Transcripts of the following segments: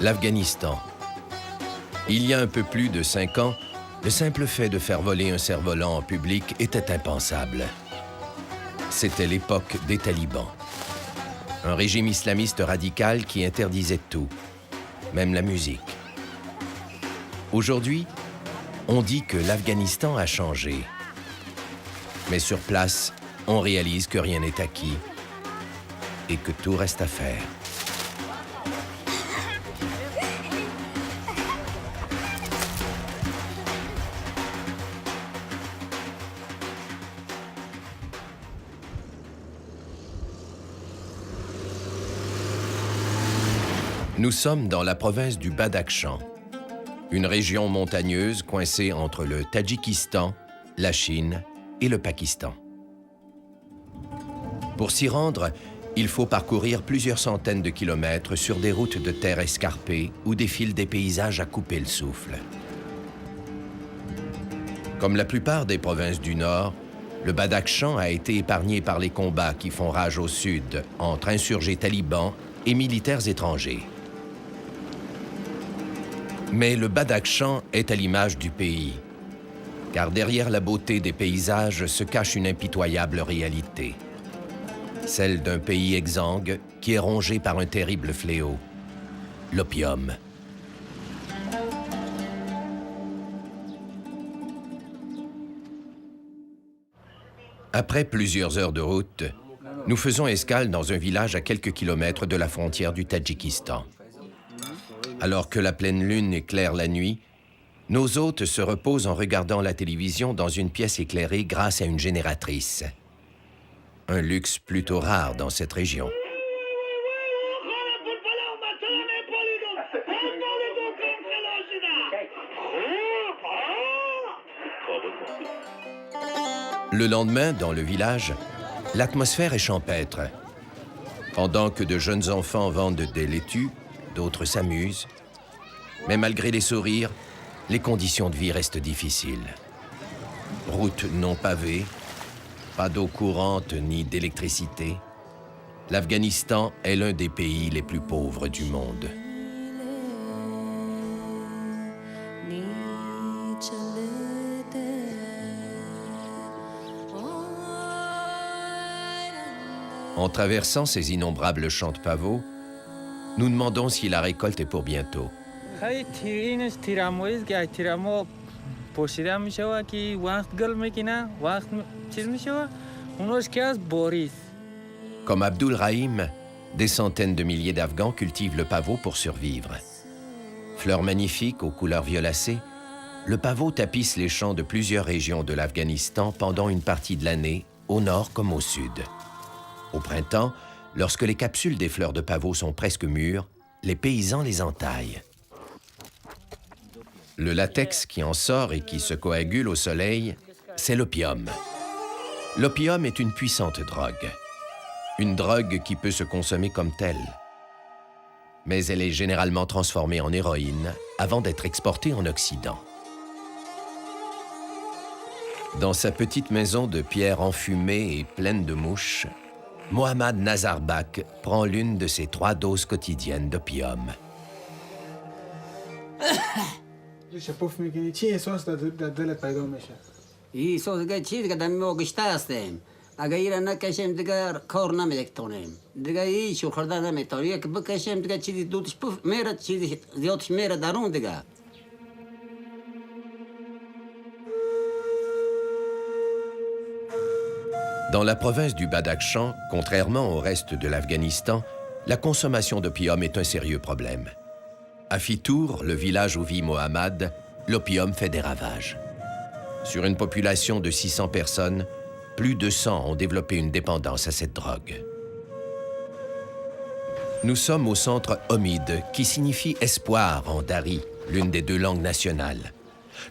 L'Afghanistan. Il y a un peu plus de 5 ans, le simple fait de faire voler un cerf-volant en public était impensable. C'était l'époque des talibans. Un régime islamiste radical qui interdisait tout, même la musique. Aujourd'hui, on dit que l'Afghanistan a changé. Mais sur place, on réalise que rien n'est acquis et que tout reste à faire. Nous sommes dans la province du Badakhshan, une région montagneuse coincée entre le Tadjikistan, la Chine et le Pakistan. Pour s'y rendre, il faut parcourir plusieurs centaines de kilomètres sur des routes de terre escarpées où défilent des paysages à couper le souffle. Comme la plupart des provinces du Nord, le Badakhshan a été épargné par les combats qui font rage au sud entre insurgés talibans et militaires étrangers. Mais le Badakhshan est à l'image du pays, car derrière la beauté des paysages se cache une impitoyable réalité, celle d'un pays exsangue qui est rongé par un terrible fléau, l'opium. Après plusieurs heures de route, nous faisons escale dans un village à quelques kilomètres de la frontière du Tadjikistan. Alors que la pleine lune éclaire la nuit, nos hôtes se reposent en regardant la télévision dans une pièce éclairée grâce à une génératrice. Un luxe plutôt rare dans cette région. Le lendemain, dans le village, l'atmosphère est champêtre. Pendant que de jeunes enfants vendent des laitues, d'autres s'amusent. Mais malgré les sourires, les conditions de vie restent difficiles. Routes non pavées, pas d'eau courante ni d'électricité. L'Afghanistan est l'un des pays les plus pauvres du monde. En traversant ces innombrables champs de pavots, nous demandons si la récolte est pour bientôt. Comme Abdul Rahim, des centaines de milliers d'Afghans cultivent le pavot pour survivre. Fleur magnifique aux couleurs violacées, le pavot tapisse les champs de plusieurs régions de l'Afghanistan pendant une partie de l'année, au nord comme au sud. Au printemps, lorsque les capsules des fleurs de pavot sont presque mûres, les paysans les entaillent. Le latex qui en sort et qui se coagule au soleil, c'est l'opium. L'opium est une puissante drogue. Une drogue qui peut se consommer comme telle. Mais elle est généralement transformée en héroïne avant d'être exportée en Occident. Dans sa petite maison de pierre enfumée et pleine de mouches, Mohammad Nazarbak prend l'une de ses 3 doses quotidiennes d'opium. Dans la province du Badakhshan, contrairement au reste de l'Afghanistan, la consommation d'opium est un sérieux problème. À Fitour, le village où vit Mohammad, l'opium fait des ravages. Sur une population de 600 personnes, plus de 100 ont développé une dépendance à cette drogue. Nous sommes au centre Omid, qui signifie espoir en dari, l'une des 2 langues nationales.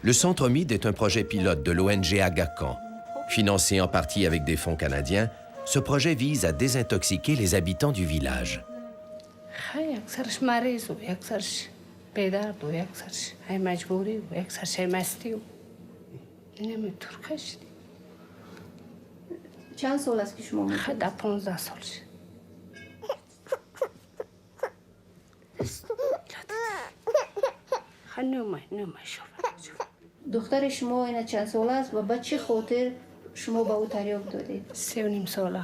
Le centre Omid est un projet pilote de l'ONG Aga Khan. Financé en partie avec des fonds canadiens, ce projet vise à désintoxiquer les habitants du village. پدر و یک سرش های مجبوری و یک سرش های مستی و نمیتور کشتی. چند سال است که شما موندید؟ ده 15 سالش. نومه شوفر. دختر شما اینا چند سال است و به چه خاطر شما به او تریاک دادید؟ 3.5 ساله.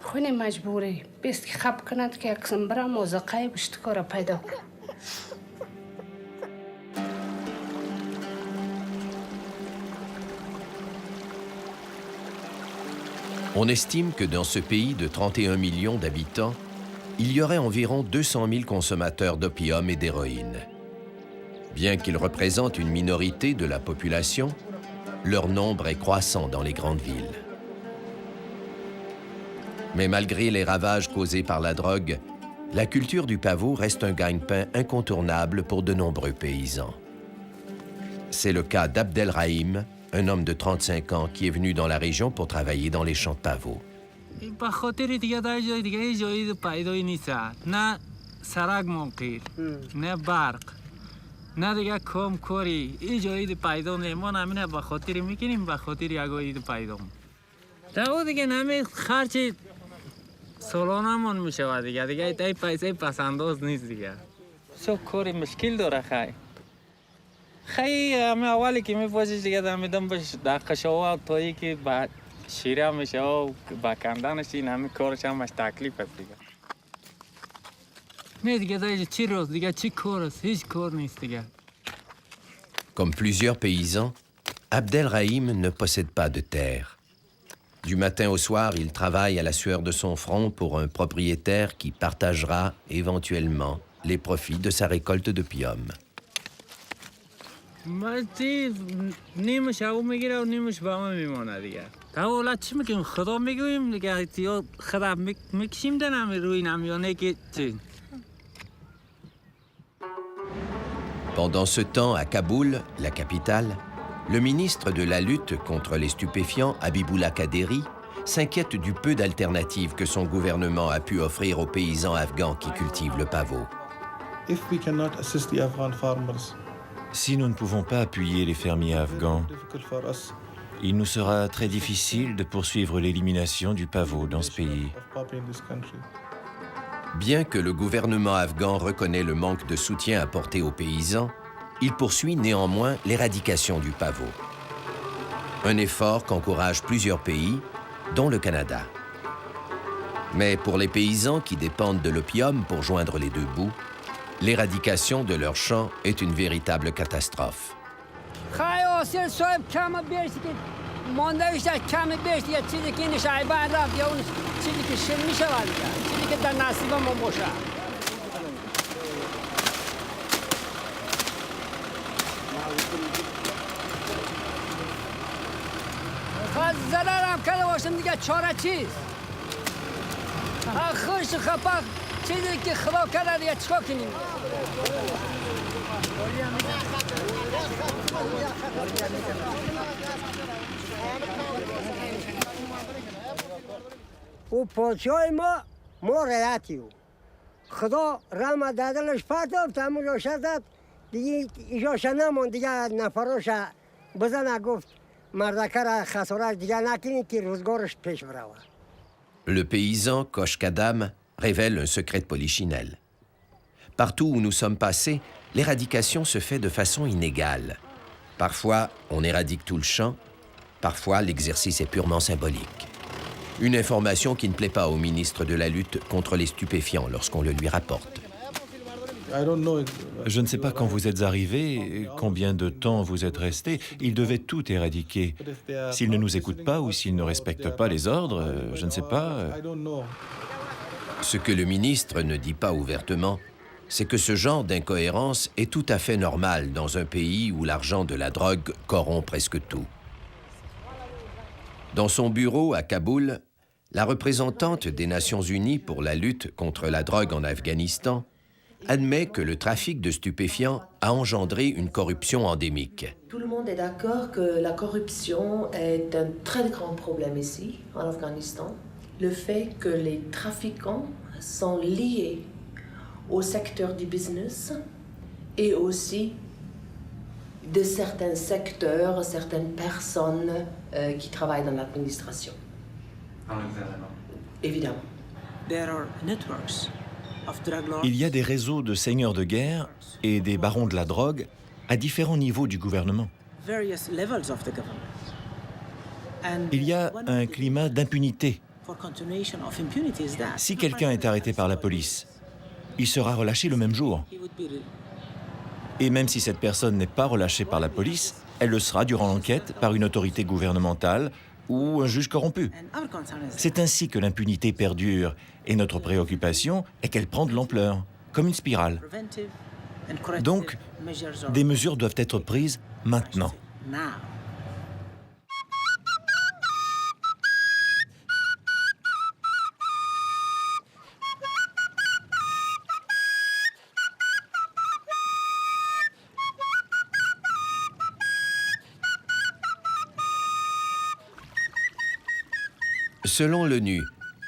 خونه مجبوری بیست که خب کند که اکسم برا موزقای بشتکار پیدا کن. On estime que dans ce pays de 31 millions d'habitants, il y aurait environ 200 000 consommateurs d'opium et d'héroïne. Bien qu'ils représentent une minorité de la population, leur nombre est croissant dans les grandes villes. Mais malgré les ravages causés par la drogue, la culture du pavot reste un gagne-pain incontournable pour de nombreux paysans. C'est le cas d'Abdelrahim, un homme de 35 ans qui est venu dans la région pour travailler dans les champs de pavot. سالانمون میشه دیگه ای پیسه پسنداز نیست دیگه سو کاری مشکل داره خیلی همه اولی که میپوشش دیگه دمیدم بش دقشه و تایی که با شیره میشه و با کندنش این همه کارش همش تکلیف است دیگه نه دیگه چی روز دیگه چی کار است هیچ کار نیست دیگه. Comme plusieurs paysans, Abdelrahim ne possède pas de terre. Du matin au soir, il travaille à la sueur de son front pour un propriétaire qui partagera éventuellement les profits de sa récolte d'opium. Pendant ce temps, à Kaboul, la capitale, le ministre de la lutte contre les stupéfiants, Habiboullah Kaderi, s'inquiète du peu d'alternatives que son gouvernement a pu offrir aux paysans afghans qui cultivent le pavot. Si nous ne pouvons pas appuyer les fermiers afghans, il nous sera très difficile de poursuivre l'élimination du pavot dans ce pays. Bien que le gouvernement afghan reconnaît le manque de soutien apporté aux paysans, il poursuit néanmoins l'éradication du pavot. Un effort qu'encouragent plusieurs pays, dont le Canada. Mais pour les paysans qui dépendent de l'opium pour joindre les deux bouts, l'éradication de leurs champs est une véritable catastrophe. زلالم کرده باشم دیگه چاره چیست؟ خوش خپاق چیزی که خدا کرده دیگه چیکار کنیم؟ او پادشاه ما رعیتیم. خدا رحمت دادلش پرتاب تموم شد دیگه ایجاش نمون دیگه نفراش بزنه گفت Le paysan Kosh Kadam révèle un secret de polichinelle. Partout où nous sommes passés, l'éradication se fait de façon inégale. Parfois, on éradique tout le champ, parfois l'exercice est purement symbolique. Une information qui ne plaît pas au ministre de la lutte contre les stupéfiants lorsqu'on le lui rapporte. Je ne sais pas quand vous êtes arrivé, combien de temps vous êtes resté. Ils devaient tout éradiquer. S'ils ne nous écoutent pas ou s'ils ne respectent pas les ordres, je ne sais pas. Ce que le ministre ne dit pas ouvertement, c'est que ce genre d'incohérence est tout à fait normal dans un pays où l'argent de la drogue corrompt presque tout. Dans son bureau à Kaboul, la représentante des Nations Unies pour la lutte contre la drogue en Afghanistan admet que le trafic de stupéfiants a engendré une corruption endémique. Tout le monde est d'accord que la corruption est un très grand problème ici, en Afghanistan. Le fait que les trafiquants sont liés au secteur du business et aussi de certains secteurs, certaines personnes qui travaillent dans l'administration. Évidemment. Il y a des réseaux de seigneurs de guerre et des barons de la drogue à différents niveaux du gouvernement. Il y a un climat d'impunité. Si quelqu'un est arrêté par la police, il sera relâché le même jour. Et même si cette personne n'est pas relâchée par la police, elle le sera durant l'enquête par une autorité gouvernementale ou un juge corrompu. C'est ainsi que l'impunité perdure, et notre préoccupation est qu'elle prend de l'ampleur, comme une spirale. Donc, des mesures doivent être prises maintenant. Selon l'ONU,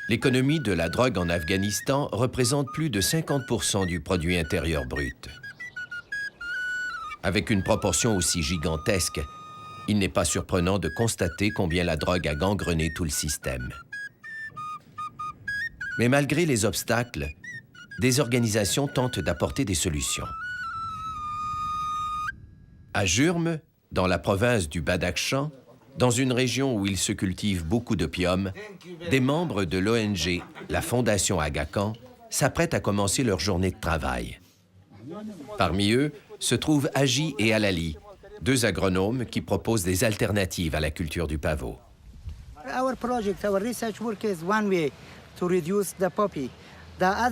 l'économie de la drogue en Afghanistan représente plus de 50% du produit intérieur brut. Avec une proportion aussi gigantesque, il n'est pas surprenant de constater combien la drogue a gangrené tout le système. Mais malgré les obstacles, des organisations tentent d'apporter des solutions. À Jurm, dans la province du Badakhshan, dans une région où il se cultive beaucoup d'opium, des membres de l'ONG, la Fondation Aga Khan, s'apprêtent à commencer leur journée de travail. Parmi eux se trouvent Haji et Alali, deux agronomes qui proposent des alternatives à la culture du pavot.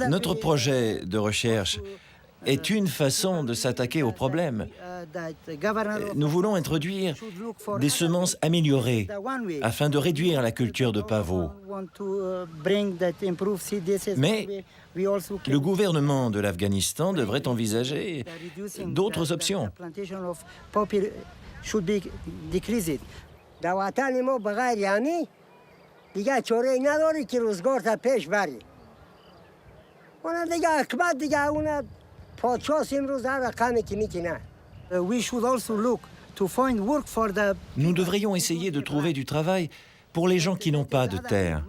Notre projet de recherche est une façon de s'attaquer au problème. Nous voulons introduire des semences améliorées afin de réduire la culture de pavot. Mais le gouvernement de l'Afghanistan devrait envisager d'autres options. Nous devrions essayer de trouver du travail pour les gens qui n'ont pas de terre.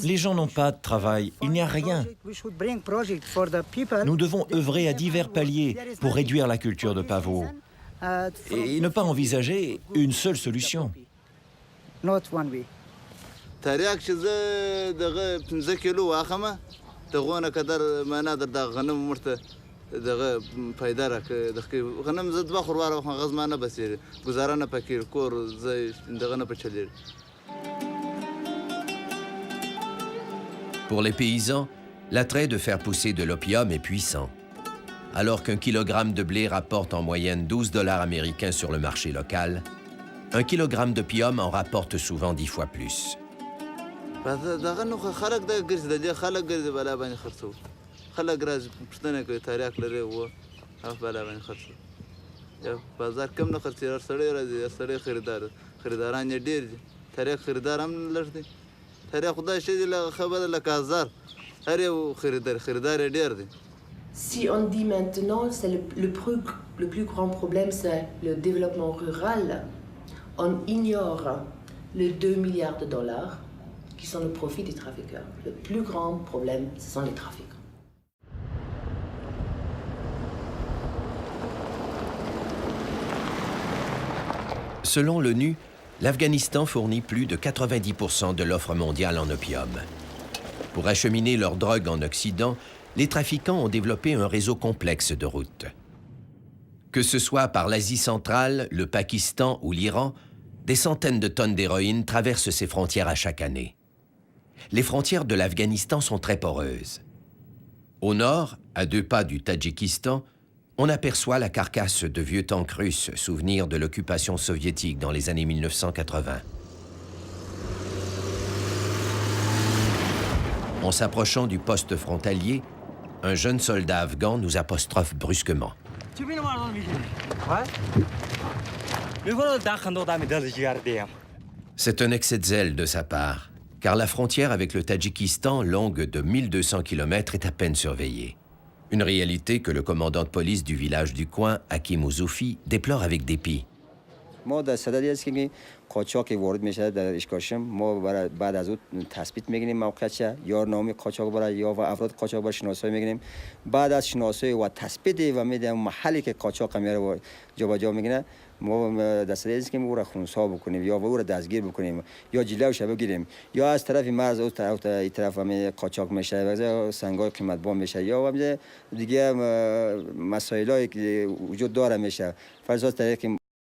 Les gens n'ont pas de travail, il n'y a rien. Nous devons œuvrer à divers paliers pour réduire la culture de pavot et ne pas envisager une seule solution. Pour les paysans, l'attrait de faire pousser de l'opium est puissant. Alors qu'un kilogramme de blé rapporte en moyenne 12 $ américains sur le marché local, un kilogramme d'opium en rapporte souvent 10 fois plus. Si on dit maintenant que le plus grand problème, c'est le développement rural, on ignore les 2 milliards de dollars qui sont le profit des trafiquants. Le plus grand problème, ce sont les trafiquants. Selon l'ONU, l'Afghanistan fournit plus de 90% de l'offre mondiale en opium. Pour acheminer leur drogue en Occident, les trafiquants ont développé un réseau complexe de routes. Que ce soit par l'Asie centrale, le Pakistan ou l'Iran, des centaines de tonnes d'héroïne traversent ces frontières à chaque année. Les frontières de l'Afghanistan sont très poreuses. Au nord, à 2 pas du Tadjikistan, on aperçoit la carcasse de vieux tanks russes, souvenir de l'occupation soviétique dans les années 1980. En s'approchant du poste frontalier, un jeune soldat afghan nous apostrophe brusquement. C'est un excès de zèle de sa part, car la frontière avec le Tadjikistan, longue de 1200 km, est à peine surveillée. Une réalité que le commandant de police du village du coin, Hakim Ouzoufi, déplore avec dépit. ما در صددی است که قاچاق که وارد میشه در اشکاشم ما بعد از اون تثبیت میگیریم موقعیت یا نام قاچاق برای یا و افراد قاچاق برای شناسایی میگیریم بعد از شناسایی و تثبیت و میدیم محلی که قاچاق میره جابجا میگیره ما در صددی است که او را خونسا بکنیم یا او را دستگیر بکنیم یا جلوش بگیریم یا از طرف مرز او طرف همه قاچاق میشه و سنگای قیمت با میشه یا دیگه مسائلی که وجود داره میشه فرض طریق